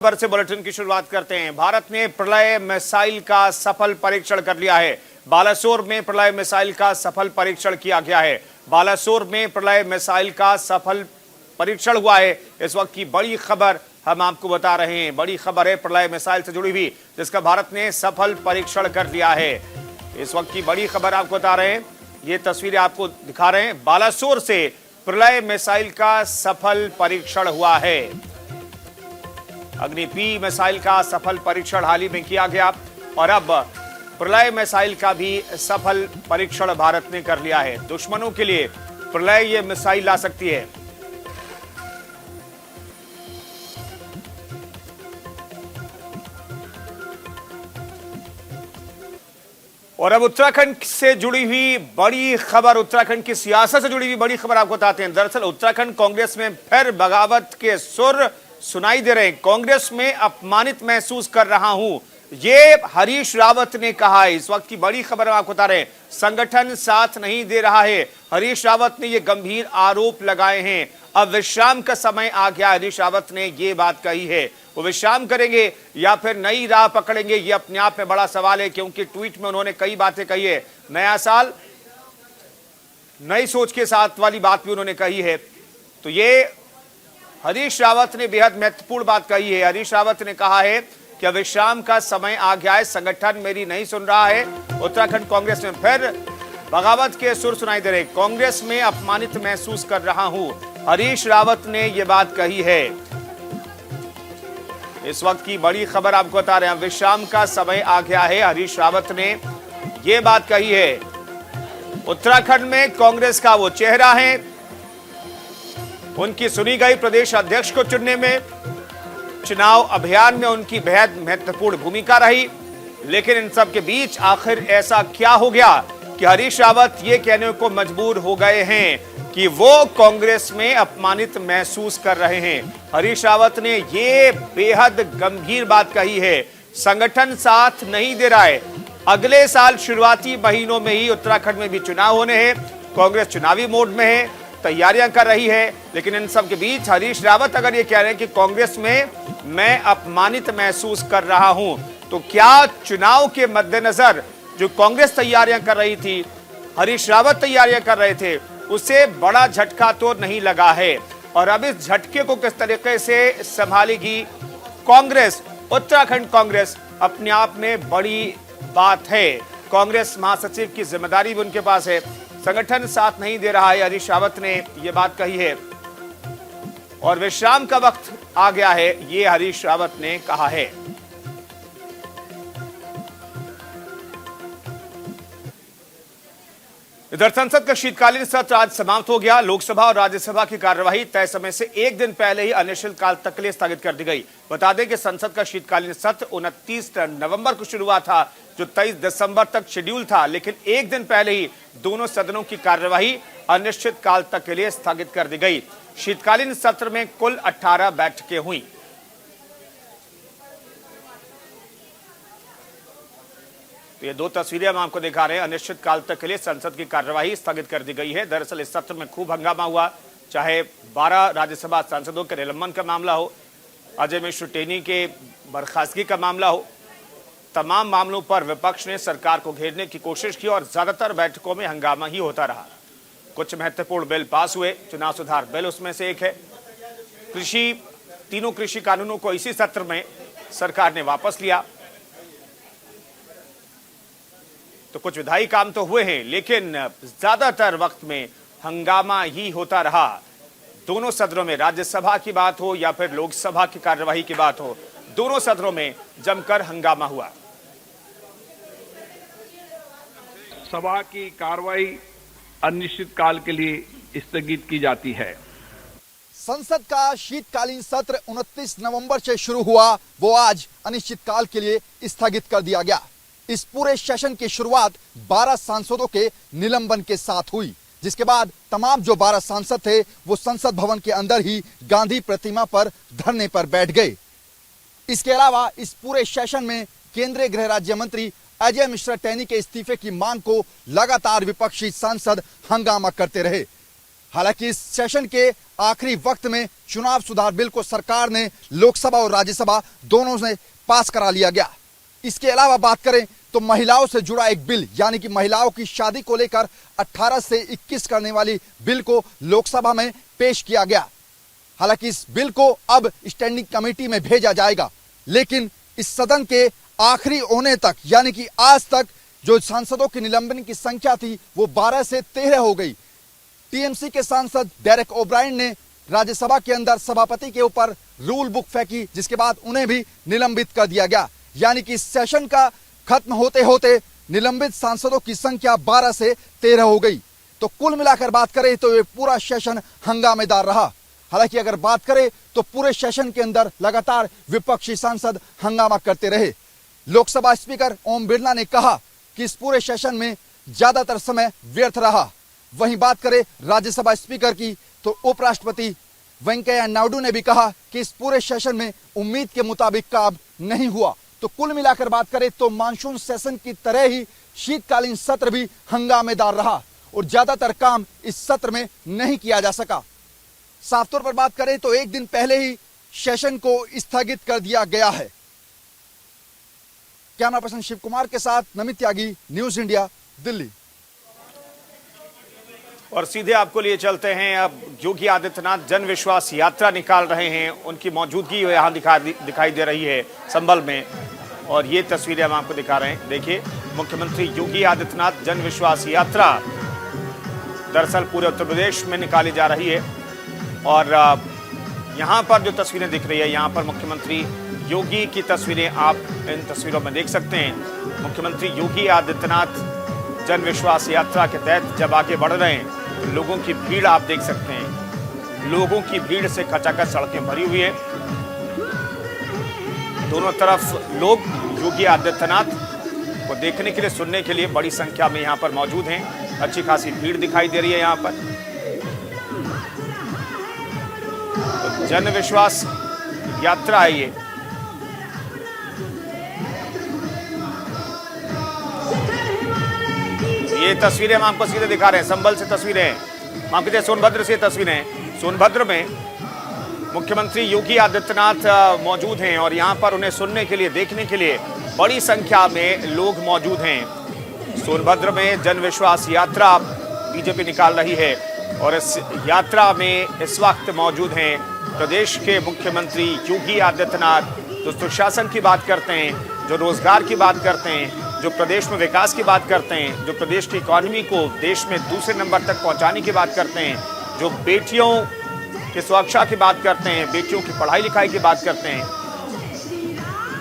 खबर से बुलेटिन की शुरुआत करते हैं। भारत ने प्रलय मिसाइल का सफल परीक्षण कर लिया है। बालासोर में प्रलय मिसाइल का सफल परीक्षण किया गया है। बालासोर में प्रलय मिसाइल का सफल परीक्षण हुआ है। इस वक्त की बड़ी खबर हम आपको बता रहे हैं। बड़ी खबर है प्रलय मिसाइल से जुड़ी हुई, जिसका भारत ने सफल परीक्षण कर लिया है। इस वक्त की बड़ी खबर आपको बता रहे हैं। ये तस्वीरें आपको दिखा रहे हैं। बालासोर से प्रलय मिसाइल का सफल परीक्षण हुआ है। अग्नि-P मिसाइल का सफल परीक्षण हाल ही में किया गया और अब प्रलय मिसाइल का भी सफल परीक्षण भारत ने कर लिया है। दुश्मनों के लिए प्रलय ये मिसाइल ला सकती है। और अब उत्तराखंड से जुड़ी हुई बड़ी खबर, उत्तराखंड की सियासत से जुड़ी हुई बड़ी खबर आपको बताते हैं। दरअसल उत्तराखंड कांग्रेस में फिर बगावत के सुर सुनाई दे रहे हैं। कांग्रेस में अपमानित महसूस कर रहा हूं, ये हरीश रावत ने कहा है। इस वक्त की बड़ी खबर हम आपको बता रहे हैं। संगठन साथ नहीं दे रहा है, हरीश रावत ने ये गंभीर आरोप लगाए हैं। अब विश्राम का समय आ गया, हरीश रावत ने ये बात कही है। वो विश्राम करेंगे या फिर नई राह पकड़ेंगे, ये अपने आप में बड़ा सवाल है, क्योंकि ट्वीट में उन्होंने कई बातें कही है। नया साल नई सोच के साथ वाली बात भी उन्होंने कही है। तो ये हरीश रावत ने बेहद महत्वपूर्ण बात कही है। हरीश रावत ने कहा है कि विश्राम का समय आ गया है, संगठन मेरी नहीं सुन रहा है। उत्तराखंड कांग्रेस में फिर बगावत के सुर सुनाई दे रहे। कांग्रेस में अपमानित महसूस कर रहा हूं, हरीश रावत ने यह बात कही है। इस वक्त की बड़ी खबर आपको बता रहे हैं। विश्राम का समय आ गया है, हरीश रावत ने यह बात कही है। उत्तराखंड में कांग्रेस का वो चेहरा है, उनकी सुनी गई प्रदेश अध्यक्ष को चुनने में, चुनाव अभियान में उनकी बेहद महत्वपूर्ण भूमिका रही। लेकिन इन सब के बीच आखिर ऐसा क्या हो गया कि हरीश रावत ये कहने को मजबूर हो गए हैं कि वो कांग्रेस में अपमानित महसूस कर रहे हैं। हरीश रावत ने ये बेहद गंभीर बात कही है। संगठन साथ नहीं दे रहा है। अगले साल शुरुआती महीनों में ही उत्तराखंड में भी चुनाव होने हैं। कांग्रेस चुनावी मोड में है, तैयारियां कर रही है। लेकिन इन सब के बीच हरीश रावत अगर ये कह रहे हैं कि कांग्रेस में मैं अपमानित महसूस कर रहा हूं, तो क्या चुनाव के मद्देनजर जो कांग्रेस तैयारियां कर रही थी, हरीश रावत तैयारियां कर रहे थे, उसे बड़ा झटका तो नहीं लगा है? और अब इस झटके को किस तरीके से संभालेगी कांग्रेस, उत्तराखंड कांग्रेस, अपने आप में बड़ी बात है। कांग्रेस महासचिव की जिम्मेदारी भी उनके पास है। संगठन साथ नहीं दे रहा है, हरीश रावत ने यह बात कही है। और विश्राम का वक्त आ गया है, ये हरीश रावत ने कहा है। इधर संसद का शीतकालीन सत्र आज समाप्त हो गया। लोकसभा और राज्यसभा की कार्यवाही तय समय से एक दिन पहले ही अनिश्चितकाल तक के लिए स्थगित कर दी गई। बता दें कि संसद का शीतकालीन सत्र 29 नवंबर को शुरू हुआ था, जो 23 दिसंबर तक शेड्यूल था। लेकिन एक दिन पहले ही दोनों सदनों की कार्यवाही अनिश्चितकाल तक के लिए स्थगित कर दी गई। शीतकालीन सत्र में कुल 18 बैठकें हुई। तो ये दो तस्वीरें हम आपको दिखा रहे हैं। अनिश्चितकाल तक के लिए संसद की कार्यवाही स्थगित कर दी गई है। दरअसल इस सत्र में खूब हंगामा हुआ, चाहे 12 राज्यसभा सांसदों के निलंबन का मामला हो, अजय मिश्र टेनी के बर्खास्तगी का मामला हो। तमाम मामलों पर विपक्ष ने सरकार को घेरने की कोशिश की और ज्यादातर बैठकों में हंगामा ही होता रहा। कुछ महत्वपूर्ण बिल पास हुए, चुनाव सुधार बिल उसमें से एक है। तीनों कृषि कानूनों को इसी सत्र में सरकार ने वापस लिया। तो कुछ विधायी काम तो हुए हैं, लेकिन ज्यादातर वक्त में हंगामा ही होता रहा। दोनों सदनों में, राज्यसभा की बात हो या फिर लोकसभा की कार्यवाही की बात हो, दोनों सदनों में जमकर हंगामा हुआ। सभा की कार्रवाई अनिश्चितकाल के लिए स्थगित की जाती है। संसद का शीतकालीन सत्र 29 नवंबर से शुरू हुआ, वो आज अनिश्चितकाल के लिए स्थगित कर दिया गया। इस पूरे सेशन की शुरुआत 12 सांसदों के निलंबन के साथ हुई, जिसके बाद तमाम जो 12 सांसद थे वो संसद भवन के अंदर ही गांधी प्रतिमा पर धरने पर बैठ गए। इसके अलावा इस पूरे सेशन में केंद्रीय गृह राज्य मंत्री अजय मिश्रा टेनी के इस्तीफे की मांग को लगातार विपक्षी सांसद हंगामा करते रहे। हालांकि इस सेशन के आखिरी वक्त में चुनाव सुधार बिल को सरकार ने लोकसभा और राज्यसभा दोनों ने पास करा लिया गया। इसके अलावा बात करें तो महिलाओं से जुड़ा एक बिल यानी कि महिलाओं की शादी को लेकर 18 से 21 करने वाली बिल को लोकसभा में पेश किया गया। हालांकि इस बिल को अब स्टैंडिंग कमेटी में भेजा जाएगा, लेकिन इस सदन के आखिरी होने तक यानी कि आज तक जो सांसदों की निलंबन की संख्या थी वो 12 से 13 हो गई। टीएमसी के सांसद डेरेक ओब्रायन ने राज्यसभा के अंदर सभापति के ऊपर रूल बुक फेंकी, जिसके बाद उन्हें भी निलंबित कर दिया गया। यानी कि सेशन का खत्म होते होते निलंबित सांसदों की संख्या 12 से 13 हो गई। तो कुल मिलाकर बात करें तो ये पूरा सेशन हंगामेदार रहा। हालांकि अगर बात करें तो पूरे सेशन के अंदर लगातार विपक्षी सांसद हंगामा करते रहे। लोकसभा स्पीकर ओम बिरला ने कहा कि इस पूरे सेशन में ज्यादातर समय व्यर्थ रहा। वहीं बात करें राज्यसभा स्पीकर की तो उपराष्ट्रपति वेंकैया नायडू ने भी कहा कि इस पूरे सेशन में उम्मीद के मुताबिक काम नहीं हुआ। तो कुल मिलाकर बात करें तो मानसून सेशन की तरह ही शीतकालीन सत्र भी हंगामेदार रहा और ज्यादातर काम इस सत्र में नहीं किया जा सका। साफ तौर पर बात करें तो एक दिन पहले ही सेशन को स्थगित कर दिया गया है। कैमरा पर्सन शिव कुमार के साथ नमित त्यागी, न्यूज इंडिया, दिल्ली। और सीधे आपको लिए चलते हैं। अब योगी आदित्यनाथ जन विश्वास यात्रा निकाल रहे हैं, उनकी मौजूदगी यहाँ दिखाई दे रही है संभल में, और ये तस्वीरें हम आपको दिखा रहे हैं। देखिए, मुख्यमंत्री योगी आदित्यनाथ जन विश्वास यात्रा दरअसल पूरे उत्तर प्रदेश में निकाली जा रही है। और यहाँ पर जो तस्वीरें दिख रही है, यहाँ पर मुख्यमंत्री योगी की तस्वीरें आप इन तस्वीरों में देख सकते हैं। मुख्यमंत्री योगी आदित्यनाथ जन विश्वास यात्रा के तहत जब आगे बढ़ रहे हैं तो लोगों की भीड़ आप देख सकते हैं। लोगों की भीड़ से खचाखच सड़कें भरी हुई है। दोनों तरफ लोग योगी आदित्यनाथ को देखने के लिए, सुनने के लिए बड़ी संख्या में यहाँ पर मौजूद हैं। अच्छी खासी भीड़ दिखाई दे रही है यहाँ पर। तो जन विश्वास यात्रा है ये। ये तस्वीरें हम आपको सीधे दिखा रहे हैं, संभल से तस्वीरें हैं, माफ कीजिए सोनभद्र से तस्वीरें हैं। सोनभद्र में मुख्यमंत्री योगी आदित्यनाथ मौजूद हैं और यहाँ पर उन्हें सुनने के लिए, देखने के लिए बड़ी संख्या में लोग मौजूद हैं। सोनभद्र में जन विश्वास यात्रा बीजेपी निकाल रही है और इस यात्रा में इस वक्त मौजूद हैं प्रदेश के मुख्यमंत्री योगी आदित्यनाथ, जो सुशासन की बात करते हैं, जो रोजगार की बात करते हैं, जो प्रदेश में विकास की बात करते हैं, जो प्रदेश की इकॉनमी को देश में दूसरे नंबर तक पहुंचाने की बात करते हैं, जो बेटियों की सुरक्षा की बात करते हैं, बेटियों की पढ़ाई लिखाई की बात करते हैं,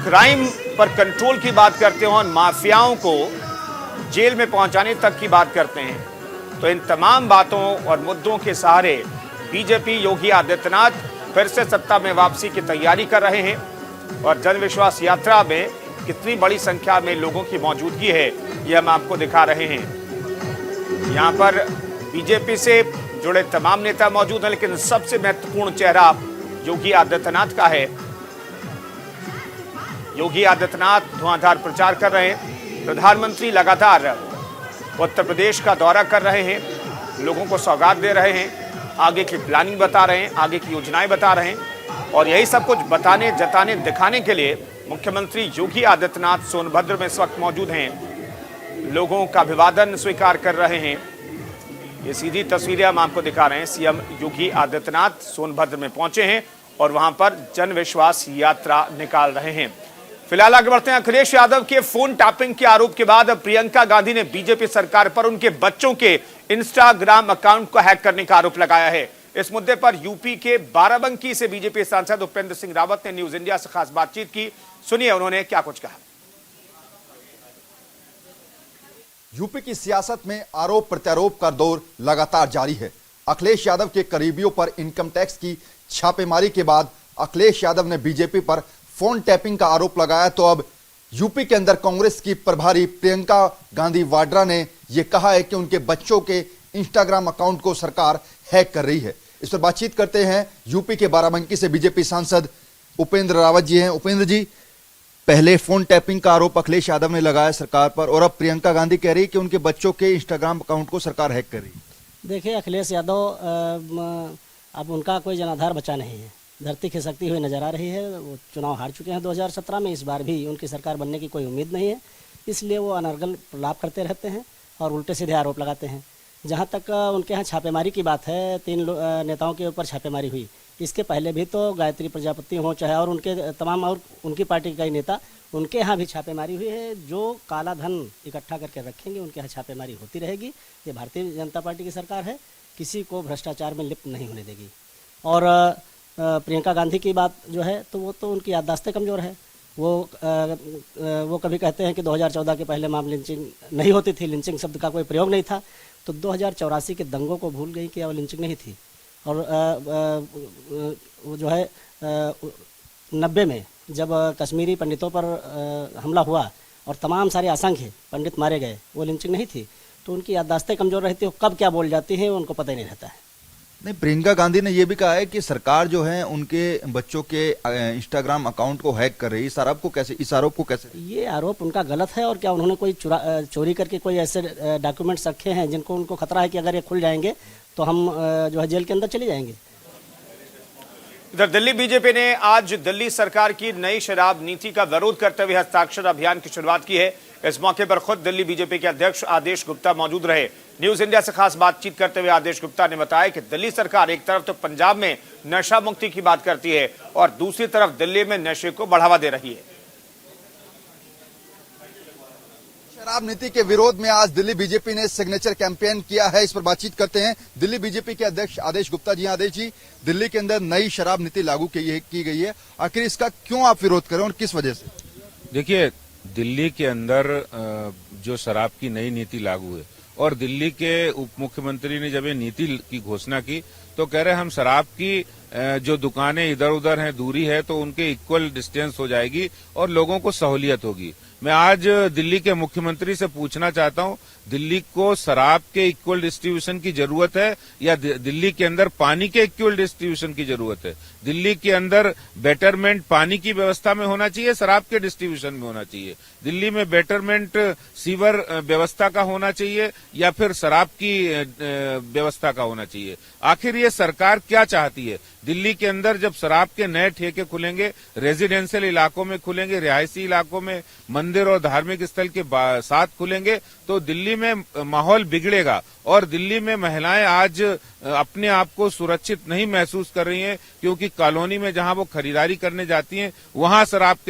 क्राइम पर कंट्रोल की बात करते हैं और माफियाओं को जेल में पहुंचाने तक की बात करते हैं। तो इन तमाम बातों और मुद्दों के सहारे बीजेपी योगी आदित्यनाथ फिर से सत्ता में वापसी की तैयारी कर रहे हैं। और जन विश्वास यात्रा में कितनी बड़ी संख्या में लोगों की मौजूदगी है ये हम आपको दिखा रहे हैं। यहाँ पर बीजेपी से जुड़े तमाम नेता मौजूद हैं, लेकिन सबसे महत्वपूर्ण चेहरा योगी आदित्यनाथ का है। योगी आदित्यनाथ धुआंधार प्रचार कर रहे हैं। प्रधानमंत्री लगातार उत्तर प्रदेश का दौरा कर रहे हैं, लोगों को सौगात दे रहे हैं, आगे की प्लानिंग बता रहे हैं, आगे की योजनाएं बता रहे हैं। और यही सब कुछ बताने, जताने, दिखाने के लिए मुख्यमंत्री योगी आदित्यनाथ सोनभद्र में इस वक्त मौजूद हैं, लोगों का अभिवादन स्वीकार कर रहे हैं। ये सीधी तस्वीरें हम आपको दिखा रहे हैं। सीएम योगी आदित्यनाथ सोनभद्र में पहुंचे हैं और वहां पर जन विश्वास यात्रा निकाल रहे हैं। फिलहाल आगे बढ़ते हैं। अखिलेश यादव के फोन टैपिंग के आरोप के बाद अब प्रियंका गांधी ने बीजेपी सरकार पर उनके बच्चों के इंस्टाग्राम अकाउंट को हैक करने का आरोप लगाया है। इस मुद्दे पर यूपी के बाराबंकी से बीजेपी सांसद उपेंद्र सिंह रावत ने न्यूज इंडिया से खास बातचीत की। सुनिए उन्होंने क्या कुछ कहा। यूपी की सियासत में आरोप प्रत्यारोप का दौर लगातार जारी है। अखिलेश यादव के करीबियों पर इनकम टैक्स की छापेमारी के बाद अखिलेश यादव ने बीजेपी पर फोन टैपिंग का आरोप लगाया, तो अब यूपी के अंदर कांग्रेस की प्रभारी प्रियंका गांधी वाड्रा ने यह कहा है कि उनके बच्चों के इंस्टाग्राम अकाउंट को सरकार हैक कर रही है। इस पर बातचीत करते हैं यूपी के बाराबंकी से बीजेपी सांसद उपेंद्र रावत जी हैं। उपेंद्र जी, पहले फोन टैपिंग का आरोप अखिलेश यादव ने लगाया सरकार पर और अब प्रियंका गांधी कह रही है कि उनके बच्चों के इंस्टाग्राम अकाउंट को सरकार हैक कर रही है। देखिए, अखिलेश यादव अब उनका कोई जनाधार बचा नहीं है। धरती खिसकती हुई नजर आ रही है। वो चुनाव हार चुके हैं 2017 में, इस बार भी उनकी सरकार बनने की कोई उम्मीद नहीं है। इसलिए वो अनर्गल प्रलाप करते रहते हैं और उल्टे सीधे आरोप लगाते हैं। जहाँ तक उनके यहाँ छापेमारी की बात है, 3 नेताओं के ऊपर छापेमारी हुई। इसके पहले भी तो गायत्री प्रजापति हो चाहे और उनके तमाम और उनकी पार्टी के कई नेता, उनके यहाँ भी छापेमारी हुई है। जो काला धन इकट्ठा करके रखेंगे उनके यहाँ छापेमारी होती रहेगी। ये भारतीय जनता पार्टी की सरकार है, किसी को भ्रष्टाचार में लिप्त नहीं होने देगी। और प्रियंका गांधी की बात जो है तो वो तो उनकी याददाश्तें कमज़ोर है। वो कभी कहते हैं कि 2014 के पहले मामले लिंचिंग नहीं होती थी, लिंचिंग शब्द का कोई प्रयोग नहीं था। तो 2084 के दंगों को भूल गई कि वो लिंचिंग नहीं थी। और वो जो है 90 में जब कश्मीरी पंडितों पर हमला हुआ और तमाम सारे असंख्य पंडित मारे गए, वो लिंचिंग नहीं थी। तो उनकी याददाश्तें कमज़ोर रहती है, कब क्या बोल जाती हैं उनको पता ही नहीं रहता है। नहीं, प्रियंका गांधी ने यह भी कहा है कि सरकार जो है उनके बच्चों के इंस्टाग्राम अकाउंट को हैक कर रही है। इस आरोप को कैसे? ये आरोप उनका गलत है। और क्या उन्होंने कोई चोरी करके कोई ऐसे डॉक्यूमेंट्स रखे हैं जिनको उनको खतरा है कि अगर ये खुल जाएंगे तो हम जो है जेल के अंदर चले जाएंगे? इधर दिल्ली बीजेपी ने आज दिल्ली सरकार की नई शराब नीति का विरोध करते हुए हस्ताक्षर अभियान की शुरुआत की है। इस मौके पर खुद दिल्ली बीजेपी के अध्यक्ष आदेश गुप्ता मौजूद रहे। न्यूज इंडिया से खास बातचीत करते हुए आदेश गुप्ता ने बताया कि दिल्ली सरकार एक तरफ तो पंजाब में नशा मुक्ति की बात करती है और दूसरी तरफ दिल्ली में नशे को बढ़ावा दे रही है। शराब नीति के विरोध में आज दिल्ली बीजेपी ने सिग्नेचर कैंपेन किया है। इस पर बातचीत करते हैं दिल्ली बीजेपी के अध्यक्ष आदेश गुप्ता जी। आदेश जी, दिल्ली के अंदर नई शराब नीति लागू की गई है, आखिर इसका क्यों आप विरोध करें और किस वजह से? देखिए, दिल्ली के अंदर जो शराब की नई नीति लागू है और दिल्ली के उप मुख्यमंत्री ने जब ये नीति की घोषणा की तो कह रहे हम शराब की जो दुकानें इधर उधर हैं, दूरी है, तो उनके इक्वल डिस्टेंस हो जाएगी और लोगों को सहूलियत होगी। मैं आज दिल्ली के मुख्यमंत्री से पूछना चाहता हूं, दिल्ली को शराब के इक्वल डिस्ट्रीब्यूशन की जरूरत है या दिल्ली के अंदर पानी के इक्वल डिस्ट्रीब्यूशन की जरूरत है? दिल्ली के अंदर बेटरमेंट पानी की व्यवस्था में होना चाहिए, शराब के डिस्ट्रीब्यूशन में होना चाहिए? दिल्ली में बेटरमेंट सीवर व्यवस्था का होना चाहिए या फिर शराब की व्यवस्था का होना चाहिए? आखिर ये सरकार क्या चाहती है? दिल्ली के अंदर जब शराब के नए ठेके खुलेंगे, रेजिडेंशियल इलाकों में खुलेंगे, रिहायशी इलाकों में, मंदिर और धार्मिक स्थल के साथ खुलेंगे, तो दिल्ली में माहौल बिगड़ेगा और दिल्ली में महिलाएं आज अपने आप को सुरक्षित नहीं महसूस कर रही हैं, क्योंकि कॉलोनी में जहां वो खरीदारी करने जाती हैं वहां शराब के